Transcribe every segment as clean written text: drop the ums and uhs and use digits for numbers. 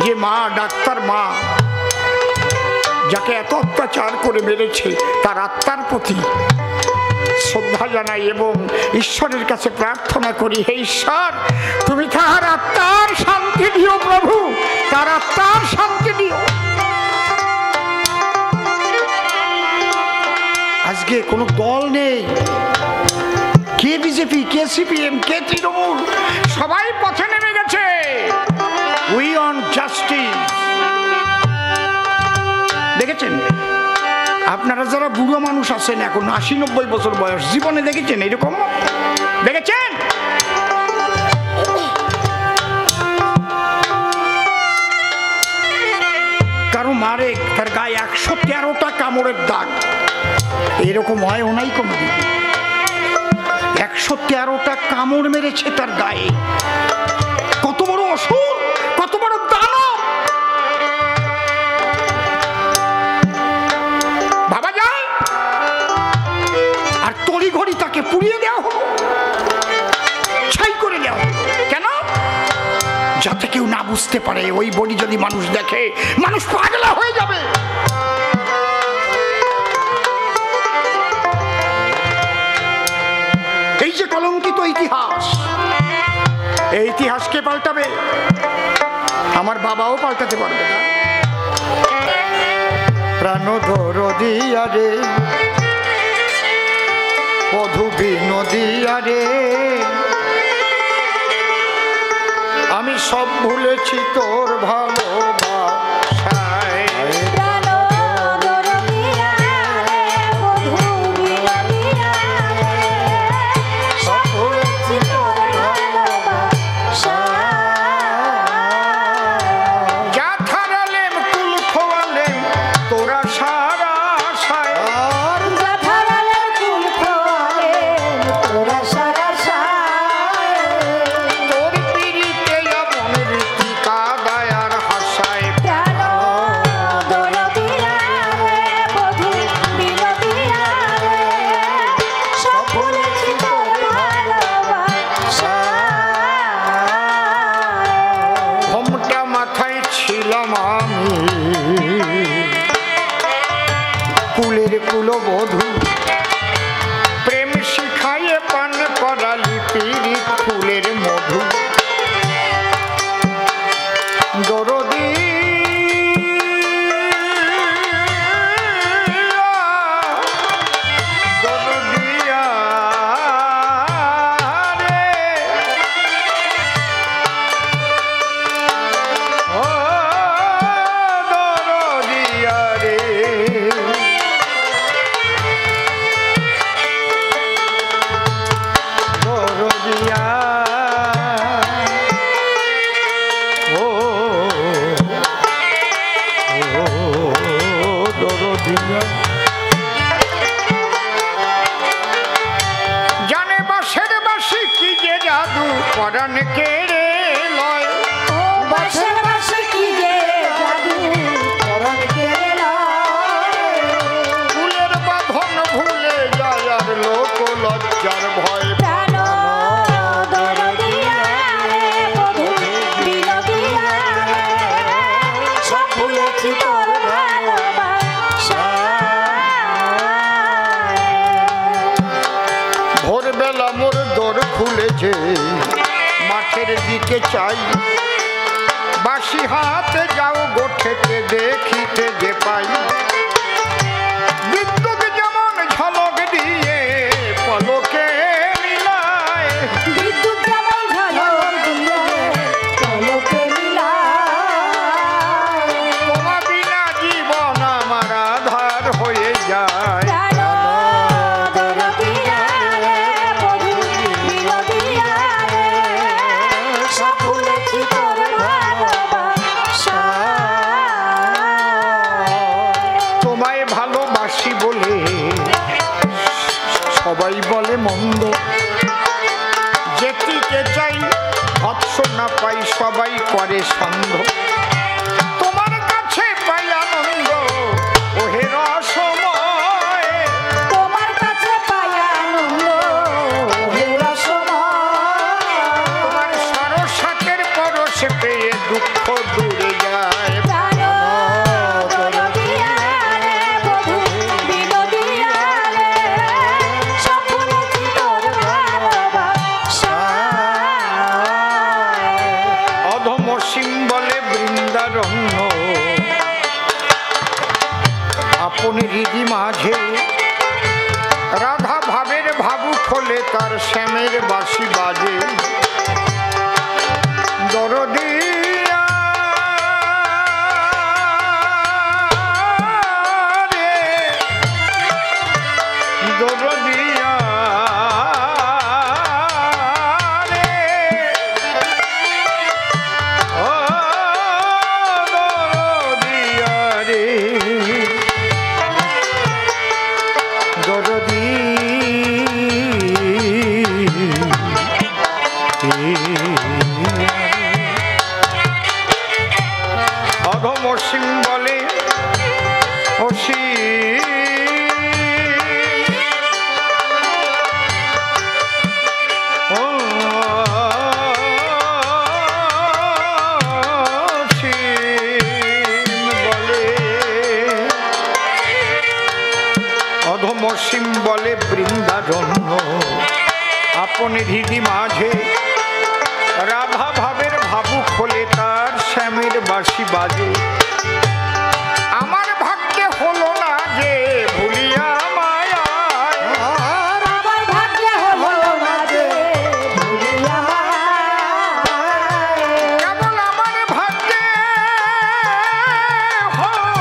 যে মা, ডাক্তার মা, যাকে এত অত্যাচার করে মেরেছে, তার আত্মার প্রতি শ্রদ্ধা জানাই এবং ঈশ্বরের কাছে প্রার্থনা করি, হে ঈশ্বর, তুমি তাহার আত্মার শান্তি দিও প্রভু, তার আত্মার শান্তি দিও। আজকে কোনো দল নেই, কে বিজেপি, কে সিপিএম, কে তৃণমূল, সবাই পথে নেমে গেছে। We want justice. দেখেছেন আপনারা যারা বুড়ো মানুষ আছেন, এখন ৮০-৯০ বছর বয়স, জীবনে দেখেছেন এরকম? দেখেছেন? কারো মারে, তার গায়ে ১১৩টা কামড়ের দাগ, এরকম হয় ওনাই কোনদিন? ১১৩টা কামড় মেরেছে তার গায়ে। কত বড় অসুর, কত বড় দানব ভাবা যায়। আর তড়িঘড়ি তাকে পুড়িয়ে দেওয়া হলো, ছাই করে দেওয়া হলো। কেন? যাতে কেউ না বুঝতে পারে। ওই বডি যদি মানুষ দেখে, মানুষ পাগলা হয়ে যাবে। এই যে কলঙ্কিত ইতিহাস, এই ইতিহাসকে পাল্টাবে? আমার বাবাও পাল্টাতে পারবে না। প্রাণ দরদিয়া রে, বধূ বিনোদিয়া রে, আমি সব ভুলেছি তোর ভালোবাসায়। কুলের কুলবধূ প্রেম শিখাইয়ে পান করালি পীড়িত ফুলের মধু। দরদি জানে বাঁশের বাঁশি কি যে জাদু পরাণ কেড়ে লয়। বাঁশের বাঁশি কি যে জাদু পরাণ কেড়ে লয়। ফুলের বাঁধন ভুলে যায় আর লোক লজ্জার ভয়। ভোরবেলা মোর দোর খুলেছে, মাঠের দিকে চাই, বাঁশি হাতে যাও গোঠেতে দেখিতে যে পাই। বিদ্যুৎ যেমন ঝলক দিয়ে পলকে মিলায়, বিদ্যুৎ যেমন ঝলক দিয়ে পলকে মিলায়। তোমার বিনা জীবন আমার আধার হয়ে যায়। সবাই বলে মন্দ, যেটিকে চাই ভৎস না পাই সবাই করে সন্দেহ। তোমার কাছে পাই আনন্দ ওহে রসময়, তোমার কাছে পাই আনন্দ ওহে রসময়। তোমার সরসাকের পরশ পেয়ে দুঃখ দূরে যায়। অসীম বলে বৃন্দারণ্য, আপনি হৃদি মাঝে রাধা ভাবের ভাবুক হলে তার শ্যামের বাঁশি বাজে। দরদিয়া রে দরদিয়া রে ও দরদিয়া রে দরদি অধম অসীম বলে অসীম বলে অধম অসীম বলে বৃন্দারণ্য, আপনি হৃদি মাঝে রাধা ভাবের ভাবুক হলে তার শ্যামের বাঁশি বাজে। আমার ভাগ্যে হলো না যে ভুলিয়া মায়া, আমার ভাগ্যে হলো না যে ভুলিয়া, কেবল আমার ভাগ্যে হলো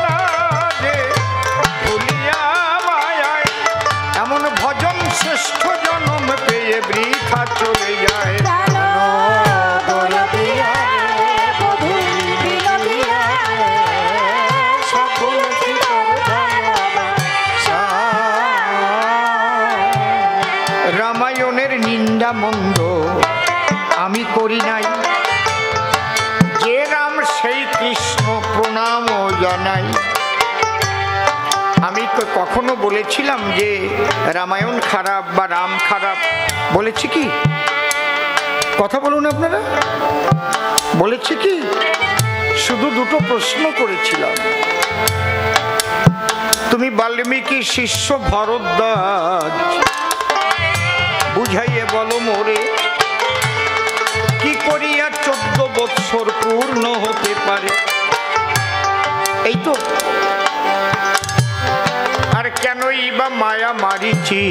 না যে ভুলিয়া মায়ায়, এমন ভজন শ্রেষ্ঠ জন্ম পেয়ে বৃথা চলে যায়। রামায়ণের নিন্দা মন্দ আমি করি নাই, যে রাম সেই কৃষ্ণ প্রণাম জানাই। আমি তো কখনো বলেছিলাম যে রামায়ণ খারাপ বা রাম খারাপ? বলেছি কি? কথা বলুন আপনারা, বলেছি কি? শুধু দুটো প্রশ্ন করেছিলাম। তুমি বাল্মীকি শিষ্য ভরদ্বাজ, বুঝাইয়ে বলো মোরে কি করিয়া 14 বৎসর পূর্ণ হতে পারে? এই তো। আর কেনই বা মায়া মারিছি,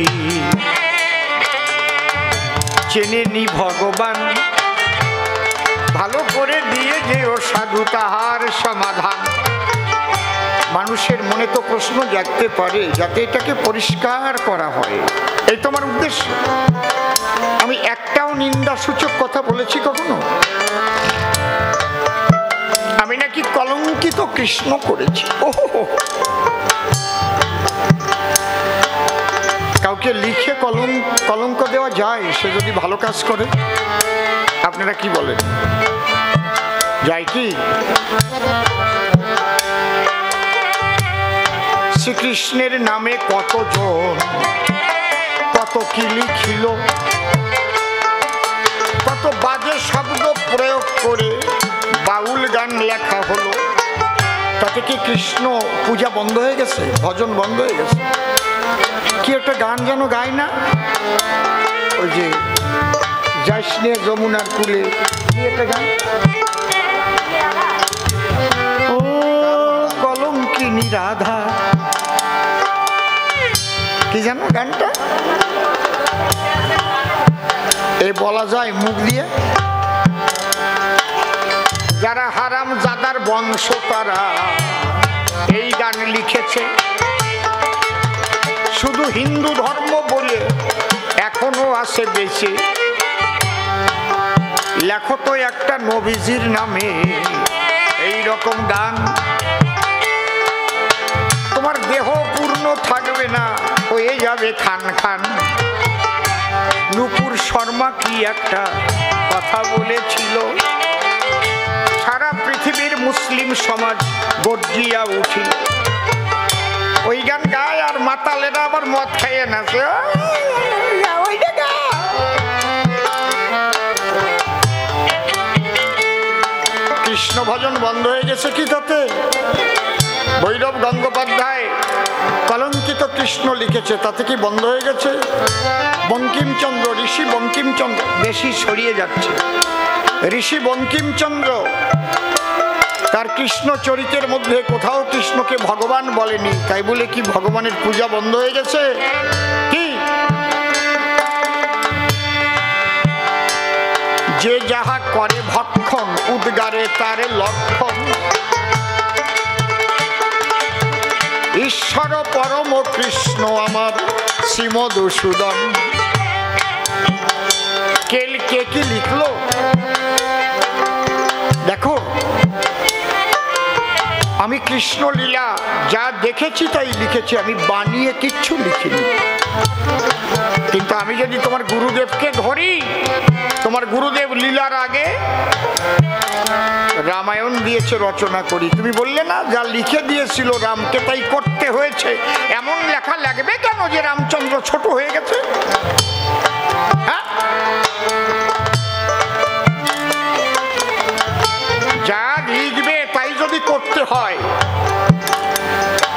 চেনেনি ভগবান, ভালো করে দিয়ে যে ও সাধু তাহার সমাধান। মানুষের মনে তো প্রশ্ন জাগতে পারে, যাতে এটাকে পরিষ্কার করা হয়, এই তো আমার উদ্দেশ্য। আমি একটাও নিন্দাসূচক কথা বলেছি কখনো? আমি নাকি কলঙ্কিত কৃষ্ণ করেছি? ওহো, কাউকে লিখে কলঙ্ক দেওয়া যায় সে যদি ভালো কাজ করে? আপনারা কি বলেন, যায় কি? শ্রীকৃষ্ণের নামে কতজন কত কি লিখিল, কত বাজে শব্দ প্রয়োগ করে বাউল গান লেখা হলো। তাতে কি কৃষ্ণ পূজা বন্ধ হয়ে গেছে? ভজন বন্ধ হয়ে গেছে? কি একটা গান যেন গায় না, ওই যে যাইসনে যমুনার কুলে, কি একটা গান, ও কলঙ্কিনী রাধা, কি জানো গানটা? এ বলা যায় মুখ দিয়ে? যারা হারাম জাদার বংশ তারা এই গান লিখেছে, শুধু হিন্দু ধর্ম বলে এখনো আছে বেঁচে। লেখো তো একটা নবীজির নামে এই রকম গান, তোমার দেহ পূর্ণ থাকবে না, হয়ে যাবে খান খান। নুপুর শর্মা কি একটা কথা বলেছিল, সারা পৃথিবীর মুসলিম সমাজ গর্জিয়া উঠিল। ওই গান গায় আর মাতালেরা আবার মদ খাইয়ে নাচে। কৃষ্ণ ভজন বন্ধ হয়ে গেছে কি তাতে? ভৈরব গঙ্গোপাধ্যায় কলঙ্কিত কৃষ্ণ লিখেছে, তাতে কি বন্ধ হয়ে গেছে? বঙ্কিমচন্দ্র, ঋষি বঙ্কিমচন্দ্র বেশি ছড়িয়ে যাচ্ছে। ঋষি বঙ্কিমচন্দ্র তার কৃষ্ণ চরিত্রের মধ্যে কোথাও কৃষ্ণকে ভগবান বলেনি, তাই বলে কি ভগবানের পূজা বন্ধ হয়ে গেছে? কি যে যাহা করে ভক্ষণ উদ্গারে তার লক্ষণ, ঈশ্বর পরম কৃষ্ণ আমার শ্রীমধুসূদন। কে কি লিখলো দেখো, আমি কৃষ্ণ লীলা যা দেখেছি তাই লিখেছি, আমি বানিয়ে কিচ্ছু লিখিনি। কিন্তু আমি যদি তোমার গুরুদেবকে ধরি, তোমার গুরুদেব লীলার আগে রামায়ণ দিয়েছে রচনা করি, তুমি বললে না যা লিখে দিয়েছিল রামকে তাই করতে হয়েছে, এমন লেখা লাগবে কেন যে রামচন্দ্র ছোট হয়ে গেছে? হ্যাঁ, যা লিখবে তাই যদি করতে হয়,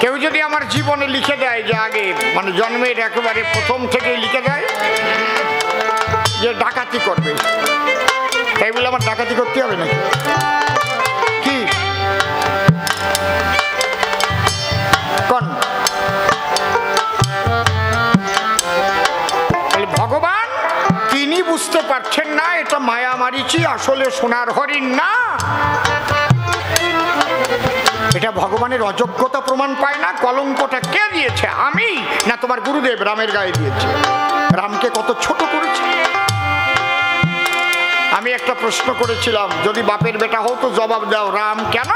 কেউ যদি আমার জীবনে লিখে দেয় যে আগে মানে জন্মের একেবারে প্রথম থেকেই লিখে দেয় যে ডাকাতি করবে, তাই বলে আমার ডাকাতি করতে হবে নাকি? কি কোন ভগবান তিনি বুঝতে পারছেন না এটা মায়া মারিচি, আসলে সোনার হরিণ না। এটা ভগবানের অযোগ্যতা প্রমাণ পায় না। কলঙ্কটা কে দিয়েছে, আমি না তোমার গুরুদেব রামের গায়ে দিয়েছে? রামকে কত ছোট করেছে। আমি একটা প্রশ্ন করেছিলাম, যদি বাপের বেটা হও তো জবাব দাও, রাম কেন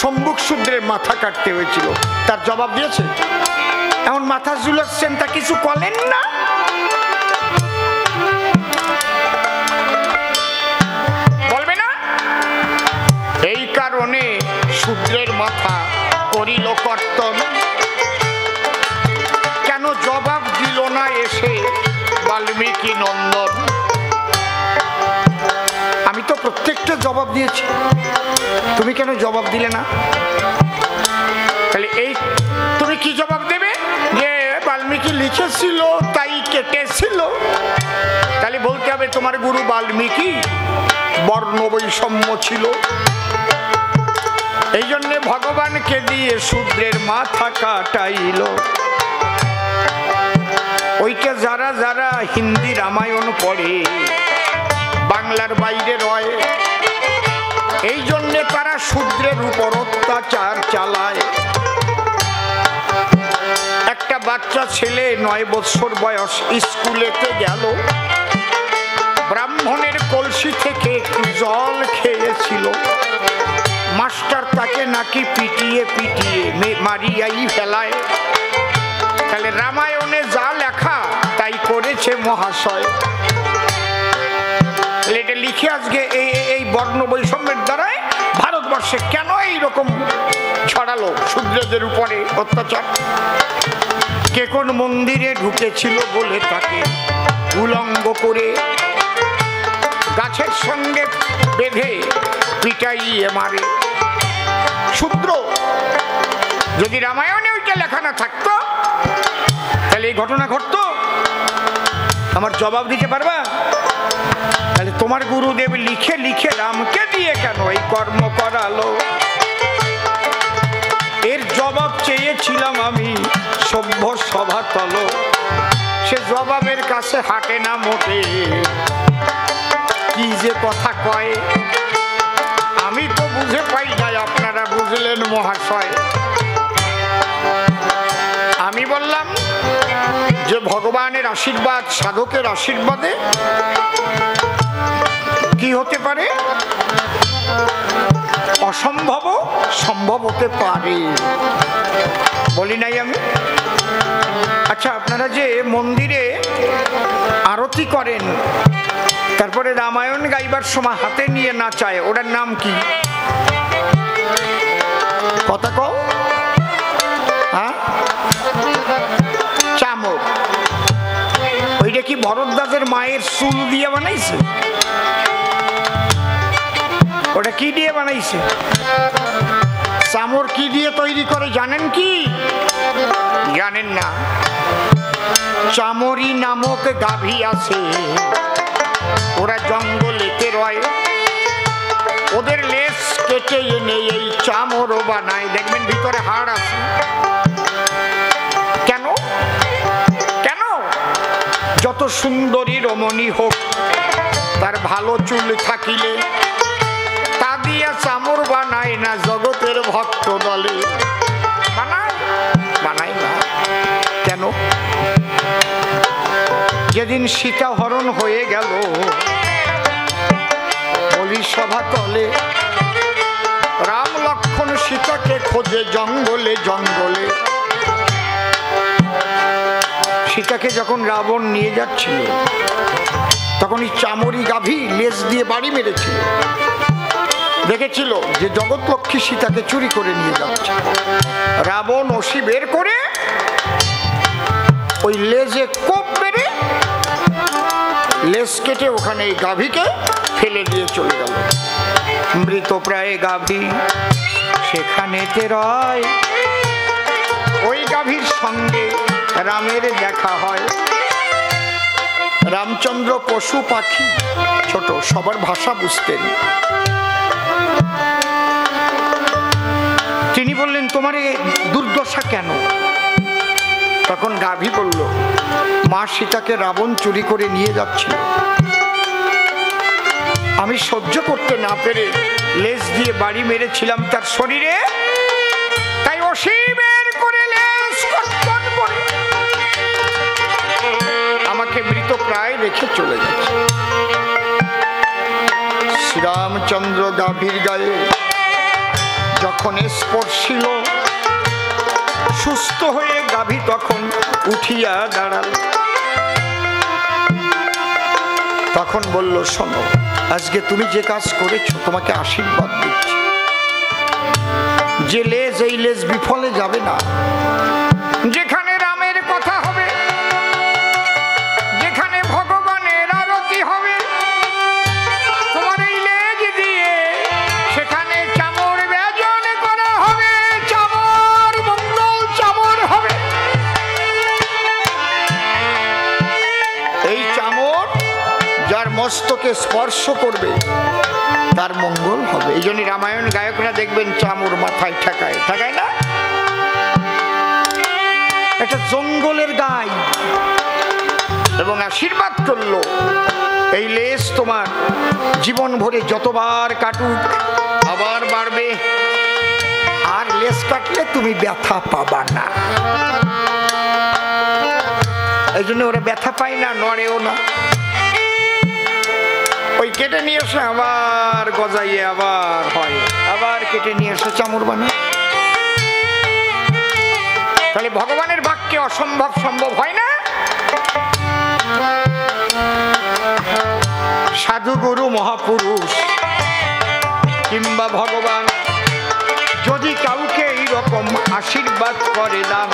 সম্মুখ শূদ্রের মাথা কাটতে হয়েছিল? তার জবাব দিয়েছে? এমন মাথা ঝুলাচ্ছেন, তা কিছু বলেন না। বলবে না? এই কারণে শূদ্রের মাথা করিল কর্তন। কেন জবাব দিল না এসে বাল্মীকি নন্দন? আমি তো প্রত্যেকটা জবাব দিয়েছি, তুমি কেন জবাব দিলে না? তাহলে এই তুমি কি জবাব দেবে যে বাল্মীকি লিখেছিল তাই কেটেছিল? তাহলে বলতে হবে তোমার গুরু বাল্মীকি বর্ণ বৈষম্য ছিল, এই জন্যে ভগবানকে দিয়ে শূদ্রের মাথা কাটাইল। ওইটা যারা যারা হিন্দি রামায়ণ পড়ে, বাংলার বাইরে রয়, এই জন্যে তারা শূদ্রের উপর অত্যাচার চালায়। একটা বাচ্চা ছেলে 9 বছর বয়স স্কুলেতে গেল, ব্রাহ্মণের কলসি থেকে জল খেয়েছিল, মাস্টার তাকে নাকি পিটিয়ে পিটিয়ে মারিয়াই ফেলায়। তাহলে রামায়ণে যা লেখা তাই করেছে মহাশয়। এটা লিখে আজকে এই বর্ণ বৈষম্যের দ্বারাই ভারতবর্ষে কেন এইরকম ছড়ালো শূদ্রদের উপরে অত্যাচার? কে কোন মন্দিরে ঢুকেছিল বলে তাকে উলঙ্গ করে গাছের সঙ্গে বেঁধে পিটাইয়ে মারে। শূদ্র। যদি রামায়ণে ওইটা লেখা না থাকতো তাহলে এই ঘটনা ঘটতো? আমার জবাব দিতে পারবা? তাহলে তোমার গুরুদেব লিখে লিখে রামকে দিয়ে কেন এই কর্ম করালো? এর জবাব চেয়েছিলাম আমি সভ্য সভাতল, সে জবাবের কাছে হাঁটে না মোটে। কি যে কথা কয় আমি তো বুঝে পাই নাই, আপনারা বুঝলেন মহাশয়। আমি বললাম যে ভগবানের আশীর্বাদ, সাধকের আশীর্বাদে কি হতে পারে? অসম্ভব সম্ভব হতে পারে, বলি নাই আমি? আচ্ছা, আপনারা যে মন্দিরে আরতি করেন, তারপরে রামায়ণ গাইবার সময় হাতে নিয়ে নাচায়, ওটার নাম কি? কথা কও। হ্যাঁ, চামর। ওইটা কি ভরদ্বাজের মায়ের চুল দিয়ে বানাইছে? ওটা কি দিয়ে বানাইছে? চামর কি দিয়ে তৈরি করে জানেন কি? জানেন না? চামরি নামক গাভী আছে, ওরা জঙ্গলেতে রয়, ওদের লেজ কেটে এনে এই চামড়ও বানায়, দেখবেন ভিতরে হাড় আছে। কেন কেন? যত সুন্দরী রমণী হোক, তার ভালো চুল থাকিলে তা দিয়া চামড় বানায় না জগতের ভক্ত দলে। বানায় বানায় না কেন? যেদিন সীতা হরণ হয়ে গেল বলি সভা তলে, রাম লক্ষ্মণ সীতাকে খোঁজে জঙ্গলে জঙ্গলে। সীতাকে যখন রাবণ নিয়ে যাচ্ছিল তখন এই চামড়ি গাভী লেজ দিয়ে বাড়ি মেরেছিল। দেখেছিল যে জগৎলক্ষ্মী সীতাকে চুরি করে নিয়ে যাচ্ছে। রাবণ অসি বের করে ওই লেজে কোপ মেরে লেজ কেটে ওখানে এই গাভীকে ফেলে দিয়ে চলে গেল। মৃতপ্রায় গাভী সেখানেতে রয়, ওই গাভীর সঙ্গে রামের দেখা হয়। রামচন্দ্র পশু পাখি ছোট, সবার ভাষা বুঝতেন। তিনি বললেন তোমার এই দুর্দশা কেন? তখন গাভী বলল মা সীতাকে রাবণ চুরি করে নিয়ে যাচ্ছিল, আমি সহ্য করতে না পেরে লেজ দিয়ে বাড়ি মেরেছিলাম তার শরীরে, তাই অসীমের করে লেজ কর্তন করে আমাকে মৃতপ্রায় রেখে চলে গেছে। শ্রীরামচন্দ্র গাভীর গায়ে যখন স্পর্শিল, সুস্থ হয়ে গাভী তখন উঠিয়া দাঁড়াল। তখন বলল শোনো, আজকে তুমি যে কাজ করেছো তোমাকে আশীর্বাদ দিচ্ছি। যে লেজ এই লেজ বিফলে যাবে না। যেখানে রামের কথা হবে, যেখানে ভগবানের আরতি হবে, তোমার এই লেজ দিয়ে সেখানে চামড় ব্যজন করা হবে, চামড় মঙ্গল চামড় হবে। এই চামড় যার মস্তকে স্পর্শ করবে তার মঙ্গল হবে। এই জন্য রামায়ণ গায়করা দেখবেন চামড় মাথায় ঠেকায়, ঠেকায় না? একটা জঙ্গলের গাই এবং আশীর্বাদ করলো এই লেজ তোমার জীবন ভরে যতবার কাটুক আবার বাড়বে, আর লেজ কাটলে তুমি ব্যথা পাবা না। এই জন্য ওরা ব্যথা পায় না, নড়েও না। ওই কেটে নিয়ে এসে আবার গজাইয়ে আবার হয়, আবার কেটে নিয়ে এসে চামড় বানায়। তাহলে ভগবানের বাক্যে অসম্ভব সম্ভব হয় না। সাধু গুরু মহাপুরুষ কিংবা ভগবান যদি কাউকে এইরকম আশীর্বাদ করে দান,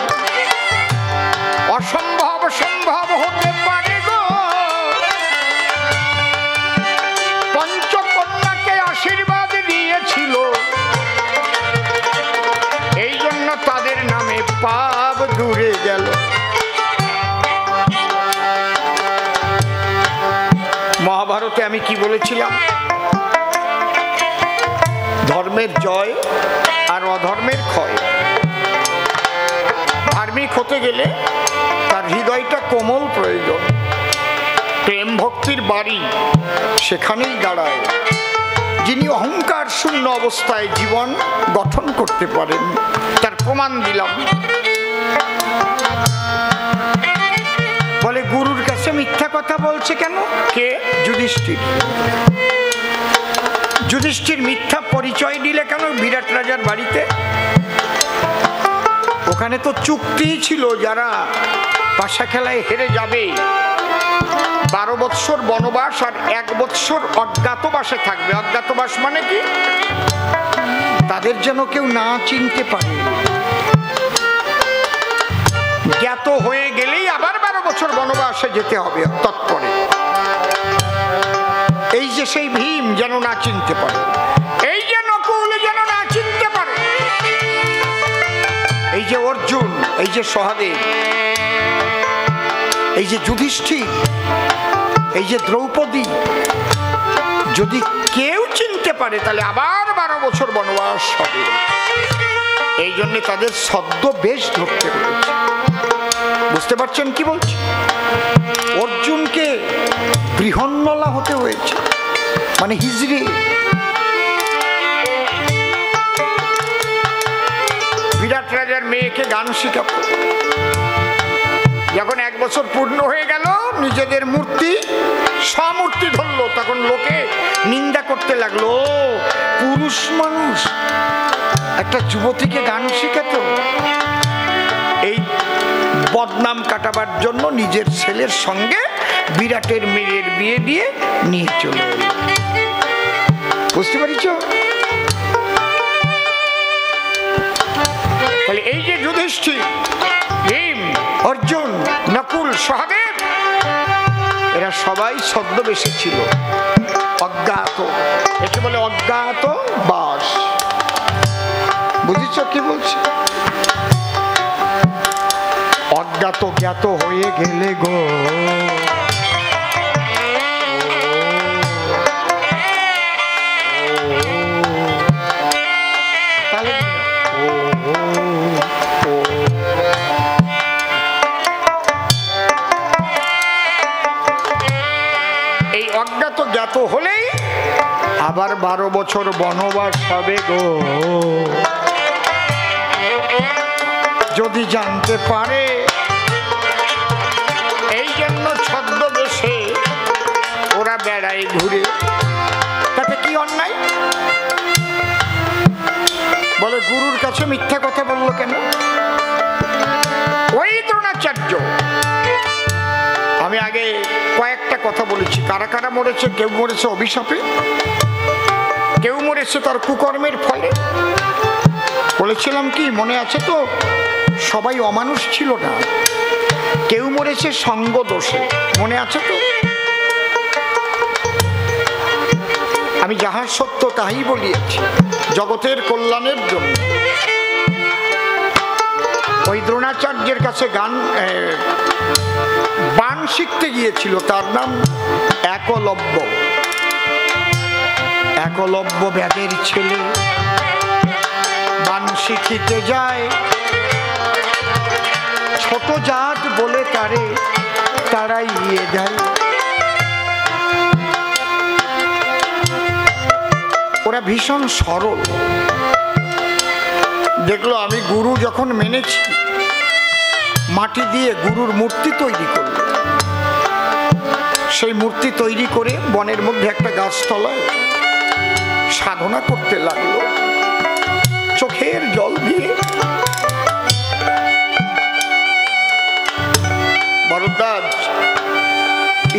অসম্ভব সম্ভব হতে পারে গো। পঞ্চকন্যাকে আশীর্বাদ দিয়েছিল, এই জন্য তাদের নামে পাপ দূরে গেল। মহাভারতে আমি কি বলেছিলাম? ধর্মের জয় আর অধর্মের ক্ষয়। ধার্মিক হতে গেলে তার হৃদয়টা কোমল প্রয়োজন। প্রেম ভক্তির বাড়ি সেখানেই দাঁড়ায়। যিনি অহংকার শূন্য অবস্থায় জীবন গঠন করতে পারেন তার প্রমাণ দিলাম। বলে গুরুর কাছে মিথ্যা কথা বলছে কেন? কে? যুধিষ্ঠির। যুধিষ্ঠির মিথ্যা পরিচয় দিলে কেন বিরাট রাজার বাড়িতে? ওখানে তো চুক্তি ছিল যারা পাশা খেলায় হেরে যাবে 12 বৎসর বনবাস আর 1 বৎসর অজ্ঞাতবাসে থাকবে। অজ্ঞাতবাস মানে কি? তাদের যেন কেউ না চিনতে পারে। জ্ঞাত হয়ে গেলেই আবার 12 বছর বনবাসে যেতে হবে তৎপরে। এই যে সেই ভীম যেন না চিনতে পারে, এই যে নকুল যেন না চিনতে পারে, এই যে অর্জুন, এই যে সহদেব, এই যে যুধিষ্ঠির, এই যে দ্রৌপদী, যদি কেউ চিনতে পারে তাহলে আবার 12 বছর বনবাস হবে। এই জন্য তাদের ছদ্মবেশ ধরতে হয়েছে। বুঝতে পারছেন কি বলছি? অর্জুনকে বৃহন্নলা হতে হয়েছে, মানে হিজড়ে। বিরাট রাজার মেয়েকে গান শিখাবো। যখন 1 বছর পূর্ণ হয়ে গেল, নিজেদের মূর্তি সমূর্তি ধরলো, তখন লোকে নিন্দা করতে লাগলো, পুরুষ মানুষ একটা যুবতীকে গান শিখাতো। এই বদনাম কাটাবার জন্য নিজের ছেলের সঙ্গে বিরাটের মেয়ের বিয়ে দিয়ে নিয়ে চলে এলো। বুঝতে পারিস? তাহলে এই যে যুধিষ্ঠির, ভীম, অর্জুন, নকুল, সহদেব, এরা সবাই ছদ্মবেশে ছিল, অজ্ঞাত। একে বলে অজ্ঞাত বাস। বুঝেছ কি বলছি? অজ্ঞাত জ্ঞাত হয়ে গেলে গো, এই অজ্ঞাত জ্ঞাত হলেই আবার 12 বছর বনবাস হবে গো। যদি জানতে পারে, এই জন্য ছদ্মবেশে ওরা বেড়ায় ঘুরে। তাতে কি অন্যায়? বলে গুরুর কাছে মিথ্যা কথা বললো কেন? ওই দ্রোণাচার্য, আমি আগে কয়েকটা কথা বলেছি, কারা কারা মরেছে। কেউ মরেছে অভিশাপে, কেউ মরেছে তার কুকর্মের ফলে। বলেছিলাম কি, মনে আছে তো? সবাই অমানুষ ছিল না। কেউ মরেছে সঙ্গ দোষে, মনে আছে তো? আমি যাহা সত্য তাই বলিয়াছি, জগতের কল্যাণের জন্য। ওই দ্রোণাচার্যের কাছে বাণ শিখতে গিয়েছিল, তার নাম একলব্য। একলব্য ব্যাগের ছেলে, বাণ শিখিতে যায়, ছোট জাত বলে তারে তাড়াইয়ে দেয়। ওরা ভীষণ সরল। দেখলো আমি গুরু যখন মেনেছি, মাটি দিয়ে গুরুর মূর্তি তৈরি করল। সেই মূর্তি তৈরি করে বনের মধ্যে একটা গাছতলায় সাধনা করতে লাগলো, চোখের জল দিয়ে। বরদাদ,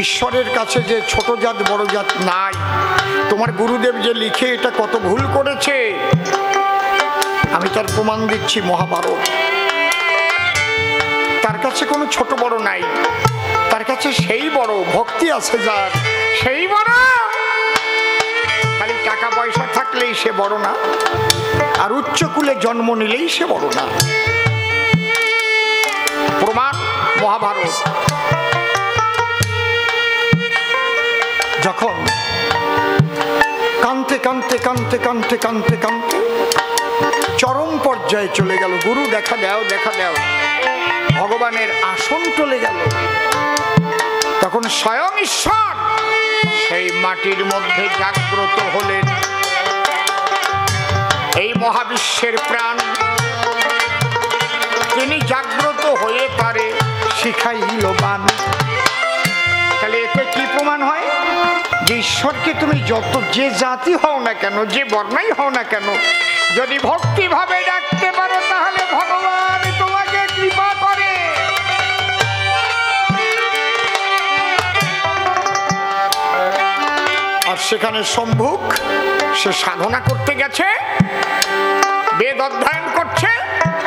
ঈশ্বরের কাছে যে ছোট জাত বড় জাত নাই। তোমার গুরুদেব যে লিখে এটা কত ভুল করেছে, আমি তার প্রমাণ দিচ্ছি। মহাভারত, তার কাছে কোনো ছোট বড় নাই, তার কাছে সেই বড়। ভক্তি আছে যার, সেই বড়। খালি টাকা পয়সা থাকলেই সে বড় না, আর উচ্চ কুলে জন্ম নিলেই সে বড় না। প্রমাণ মহাভারত। যখন কানতে কানতে কানতে কানতে কানতে কানতে চরম পর্যায়ে চলে গেল, গুরু দেখা দাও দেখা দাও, ভগবানের আসন চলে গেল, তখন স্বয়ং ঈশ্বর সেই মাটির মধ্যে জাগ্রত হলেন। এই মহাবিশ্বের প্রাণ তিনি জাগ্রত হয়ে তারে শিখাইল বাণ। তাহলে এতে কি প্রমাণ হয়? যে ঈশ্বরকে তুমি যত যে জাতি হও না কেন, যে বর্ণাই হও না কেন, যদি ভক্তি ভাবে ডাকতে পারো, তাহলে ভগবান তোমাকে কৃপা করে। আর সেখানে সম্ভুক, সে সাধনা করতে গেছে, বেদ অধ্যয়ন করছে।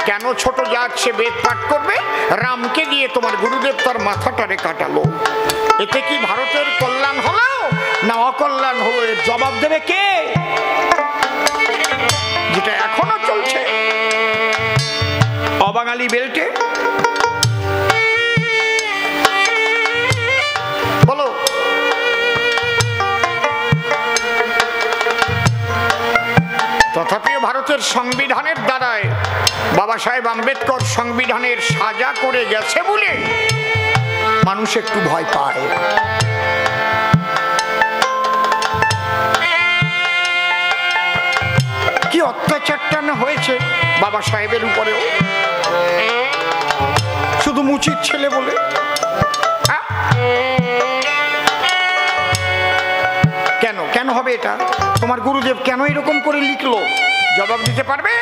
কেন ছোট জাত সে বেদ পাঠ করবে? রামকে দিয়ে তোমার গুরুদেব তার মাথাটারে কাটালো। এতে কি ভারতের কল্যাণ হলো না অকল্যাণ হলো? এর জবাব দেবে কে? যেটা এখনো চলছে অবাঙালি বেল্টে। বলো, তথাপিও ভারতের সংবিধানের দ্বারায় বাবা সাহেব আম্বেদকর সংবিধানের সাজা করে গেছে বলে মানুষ একটু ভয় পায়। কি অত্যাচারটা না হয়েছে বাবা সাহেবের উপরেও, শুধু মুচির ছেলে বলে। কেন কেন হবে এটা? তোমার গুরুদেব কেন এরকম করে লিখলো? জবাব দিতে পারবে?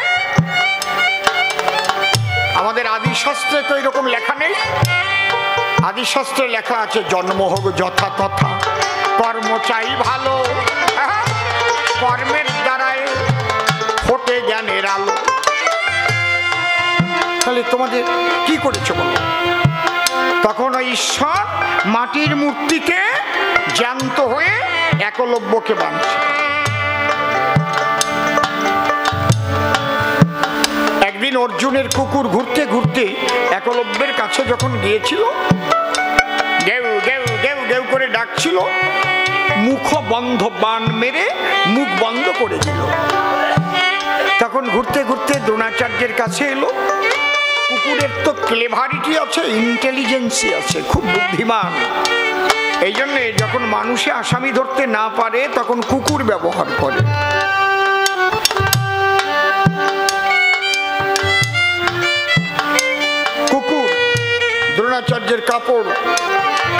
আমাদের আদিশাস্ত্রে তো এরকম লেখা নেই। আদিশাস্ত্রে লেখা আছে জন্ম হোক যথা তথা, কর্ম চাই ভালো, কর্মের দ্বারায় ফোটে জ্ঞানের আলো। তাহলে তোমাদের কি করেছে বলো? তখন ওই ঈশ্বর মাটির মূর্তিতে জ্যান্ত হয়ে একলব্যকে বাঁধছে। একদিন অর্জুনের কুকুর ঘুরতে ঘুরতে একলব্যের কাছে যখন গিয়েছিল, গেউ গেউ গেউ গেউ করে ডাকছিল, মুখ বন্ধ বান মেরে মুখ বন্ধ করে দিল। তখন ঘুরতে ঘুরতে দ্রোণাচার্যের কাছে এলো। কুকুরের তো ক্লেভারিটি আছে, ইন্টেলিজেন্সি আছে, খুব বুদ্ধিমান। এই জন্যে যখন মানুষে আসামি ধরতে না পারে তখন কুকুর ব্যবহার করে। কুকুর দ্রোণাচার্যের কাপড়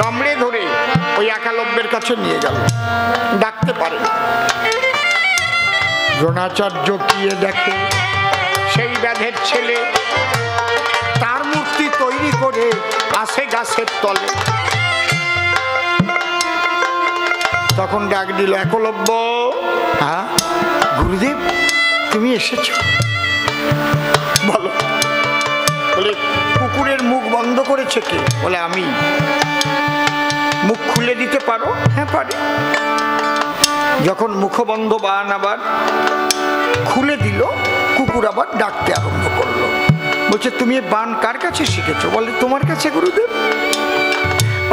কামড়ে ধরে ওই একলব্যের কাছে নিয়ে গেল, ডাকতে পারে। দ্রোণাচার্য গিয়ে দেখে সেই ব্যাধের ছেলে তার মূর্তি তৈরি করে আসে গাছের তলে। তখন ডাক দিল, একলব্য, হ্যাঁ গুরুদেব তুমি এসেছো, বলো। বলে কুকুরের মুখ বন্ধ করেছে কে? বলে আমি। মুখ খুলে দিতে পারো? হ্যাঁ পারি। যখন মুখবন্ধ বান আবার খুলে দিল, কুকুর আবার ডাকতে আরম্ভ করলো। বলছে তুমি বান কার কাছে শিখেছো? বলে তোমার কাছে গুরুদেব।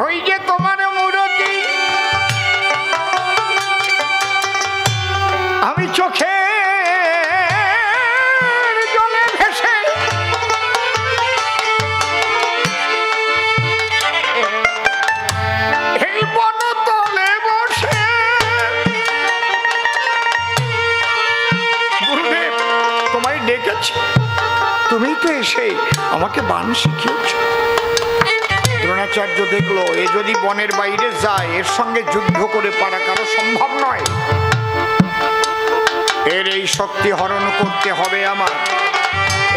ওই যে তোমার মূরতি আমি চোখে জলে ভেসে এই বনতলে বসে, গুরুদেব তোমায় ডেকেছি, তুমি তো এসে আমাকে বান শিখিয়েছ। দ্রোণাচার্য দেখলো এ যদি বনের বাইরে যায় এর সঙ্গে যুদ্ধ করে পারা কারো সম্ভব নয়। এর এই শক্তি হরণ করতে হবে আমার।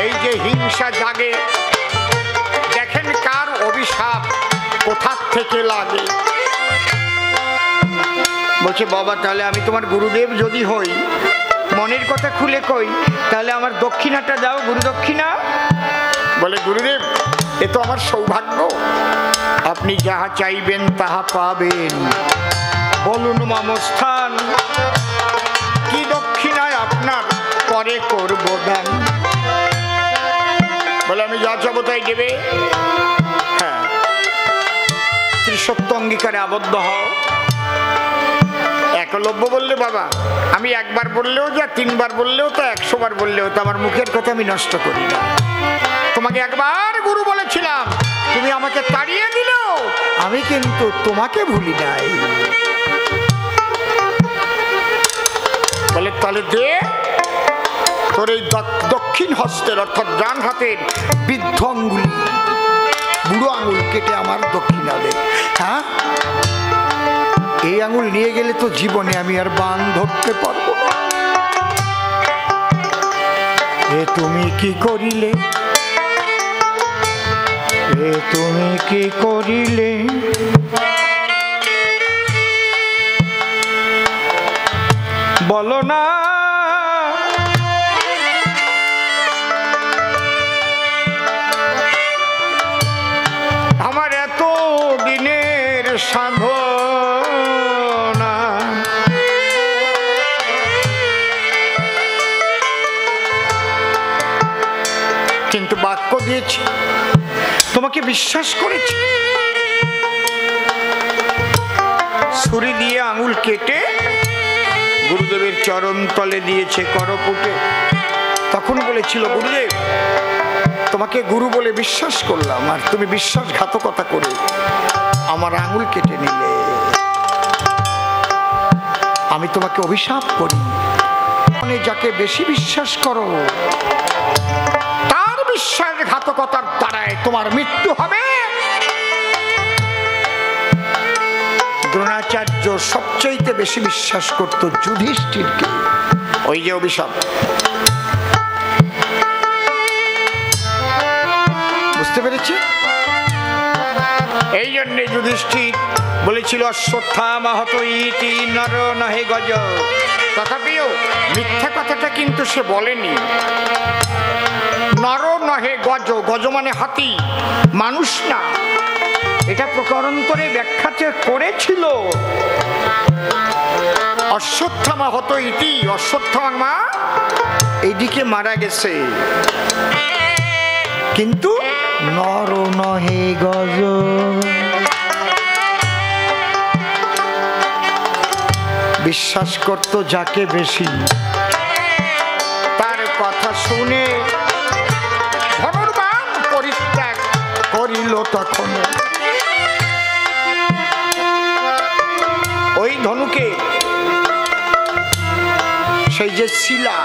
এই যে হিংসা জাগে, দেখেন কার অভিশাপ কোথা থেকে লাগে। বলছে বাবা তাহলে আমি তোমার গুরুদেব যদি হই, মনের কথা খুলে কই, তাহলে আমার দক্ষিণাটা দাও, গুরু দক্ষিণা। বলে গুরুদেব এ তো আমার সৌভাগ্য, আপনি যাহা চাইবেন তাহা পাবেন, বলুন মামস্থান, কি দক্ষিণায় আপনার পরে করব দান। বলে আমি যা চাবো তাই দেবে। হ্যাঁ, ত্রিসত্য অঙ্গীকারে আবদ্ধ হও। একলব্য বললে বাবা আমি একবার বললেও যা, তিনবার বললেও তো, 100 বার বললেও তো, আমার মুখের কথা আমি নষ্ট করি না। তোমাকে একবার গুরু বলেছিলাম, তুমি আমাকে তাড়িয়ে দিলেও আমি কিন্তু তোমাকে ভুলি নাই। বলে তাহলে দে তোর এই দক্ষিণ হস্তের অর্থাৎ ডান হাতের বৃদ্ধ আঙ্গুলি, বুড়ো আঙুল কেটে আমার দক্ষিণা দে। হ্যাঁ, এই আঙুল নিয়ে গেলে তো জীবনে আমি আর বান ধরতে পারবো না। এ তুমি কি করিলে, এ তুমি কি করিলে, বলো না। আমার এত দিনের সাধনা, কিন্তু বাক্য দিয়েছি, তোমাকে বিশ্বাস করেছি। ছুরি দিয়ে আঙুল কেটে গুরুদেবের চরণ তলে দিয়েছে করপুটে, তখন বলেছিল, গুরুদেব তোমাকে গুরু বলে বিশ্বাস করলাম, আর তুমি বিশ্বাসঘাতকতা করে আমার আঙুল কেটে নিলে। আমি তোমাকে অভিশাপ করি, মানে যাকে বেশি বিশ্বাস করো তার বিশ্বাসঘাতকতার দ্বারায় তোমার মৃত্যু হবে। দ্রোণাচার্য সবচেয়ে বেশি বিশ্বাস করত যুধিষ্ঠিরকে, ওই যে অভিশাপ। বুঝতে পেরেছি? এই জন্যে যুধিষ্ঠির বলেছিল অশ্বত্থামা হত ইতি নর নহে গজ। তথাপিও মিথ্যা কথাটা কিন্তু সে বলেনি। নর নহে গজ, গজ মানে হাতি, মানুষ না। এটা প্রকারান্তরে ব্যাখ্যাতে করেছিল। অশ্বত্থামা হত ইতি, অশ্বত্থামা এইদিকে মারা গেছে, কিন্তু নর নহে গজ। বিশ্বাস করত যাকে বেশি, তার কথা শুনে ধনুর্বাণ পরিত্যাগ করিল। তখন ওই ধনুকে সেই যে শিলা,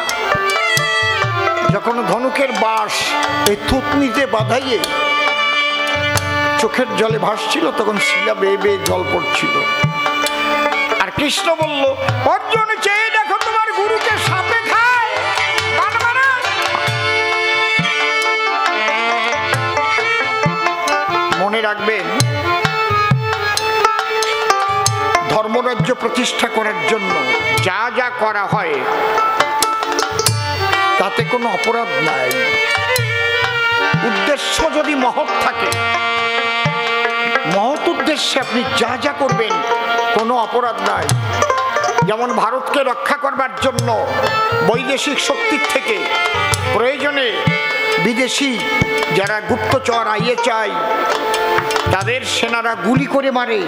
যখন ধনুকের বাঁশ এই থুতনিতে বাঁধাইয়ে চোখের জলে ভাসছিল, তখন শিলা বেয়ে বেয়ে জল পড়ছিল। আর কৃষ্ণ বলল, অর্জুন চেয়ে দেখো তোমার গুরুকে সাপে খায়। মনে রাখবেন, ধর্মরাজ্য প্রতিষ্ঠা করার জন্য যা যা করা হয় তাতে কোনো অপরাধ নাই। উদ্দেশ্য যদি মহৎ থাকে, মহৎ উদ্দেশ্যে আপনি যা যা করবেন কোনো অপরাধ নাই। যেমন ভারতকে রক্ষা করবার জন্য বৈদেশিক শক্তির থেকে প্রয়োজনে বিদেশি যারা গুপ্তচর আইএসআই তাদের সেনারা গুলি করে মারে,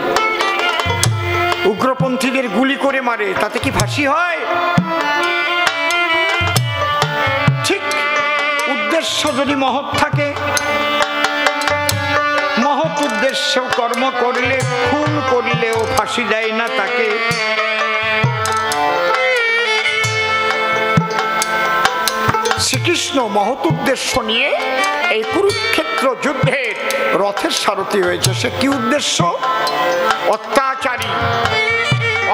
উগ্রপন্থীদের গুলি করে মারে, তাতে কি ফাঁসি হয়? ঠিক উদ্দেশ্য যদি মহৎ থাকে, মহৎ উদ্দেশ্য কর্ম করলে, খুন করিলেও ফাঁসি দেয় না তাকে। শ্রীকৃষ্ণ মহৎ উদ্দেশ্য নিয়ে এই কুরুক্ষেত্র যুদ্ধের রথের সারথি হয়েছে। সে কি উদ্দেশ্য? অত্যাচারী,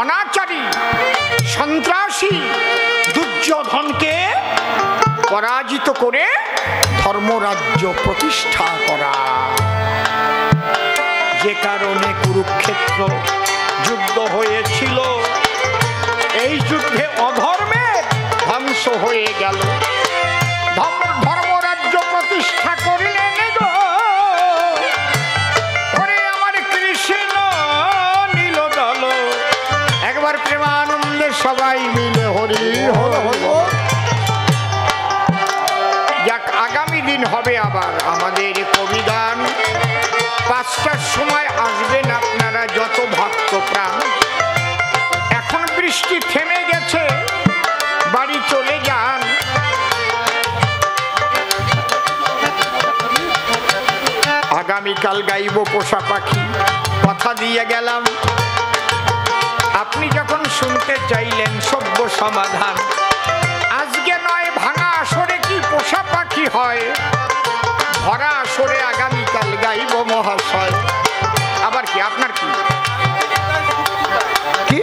অনাচারী, সন্ত্রাসী দুর্যোধনকে পরাজিত করে ধর্মরাজ্য প্রতিষ্ঠা করা। যে কারণে কুরুক্ষেত্র যুদ্ধ হয়েছিল, এই যুদ্ধে অধর্মের ধ্বংস হয়ে গেল। ধর্মরাজ্য প্রতিষ্ঠা করিলেন গো ওরে আমার কৃষ্ণ নীল দল। একবার প্রেমানন্দে সবাই মিলে হরি হল হল। যাক, আগামী দিন হবে আবার আমাদের কবিগান। 5টার সময় আসবেন আপনারা যত ভক্ত প্রাণ। এখন বৃষ্টি থেমে গেছে, বাড়ি চলে যান। আগামীকাল গাইব পোষা পাখি, কথা দিয়ে গেলাম। আপনি যখন শুনতে চাইলেন সভ্য সমাধান, আজকে নয় ভাঙা আসরে কি পোষা পাখি হয়? ভরা আসরে আগামীকাল গাইব মহাশয়। আবার কি আপনার কি কি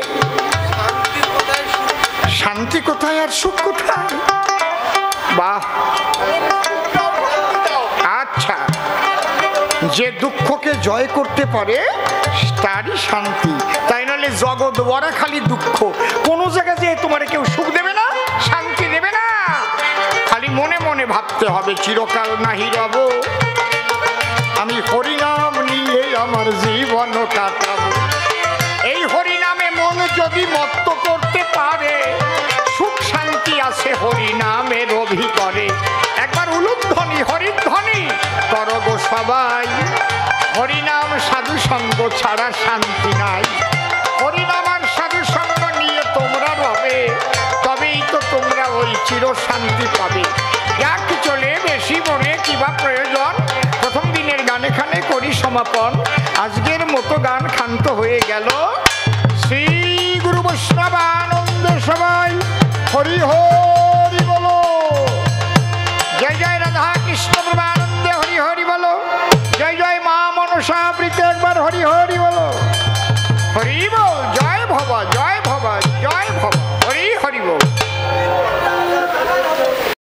শান্তি কোথায় আর সুখ কোথায়? বাহ, আচ্ছা, যে দুঃখকে জয় করতে পারে তারই শান্তি। তাই নাহলে জগৎ বড়া খালি দুঃখ। কোনো জায়গায় যে তোমার কেউ সুখ দেবে না, শান্তি দেবে না। খালি মনে মনে ভাবতে হবে চিরকাল নাহি রব, আমি হরিনাম নিয়ে আমার জীবন কাটাবো। এই হরিনামে মন যদি মত্ত করতে পারে, সুখ শান্তি আছে হরিনামের অভিকরে। একবার উলুধ্বনি হরিধ্বনি করো গো সবাই। হরিনাম সাধু সঙ্গ ছাড়া শান্তি নাই। হরিনাম আর সাধু সঙ্গ নিয়ে তোমরা রবে শান্তি পাবে। যাক চলে, বেশি মনে কিবা প্রয়োজন, প্রথম দিনের গান এখানে করি সমাপন। আজকের মতো গান ক্ষান্ত হয়ে গেল। শ্রী গুরু বৈষ্ণবানন্দে সবাই হরি হরি বলো। জয় জয় রাধা কৃষ্ণ প্রভানন্দে হরি হরি বলো। জয় জয় মা মনসা প্রীতি একবার হরি হরি বলো। হরি বল।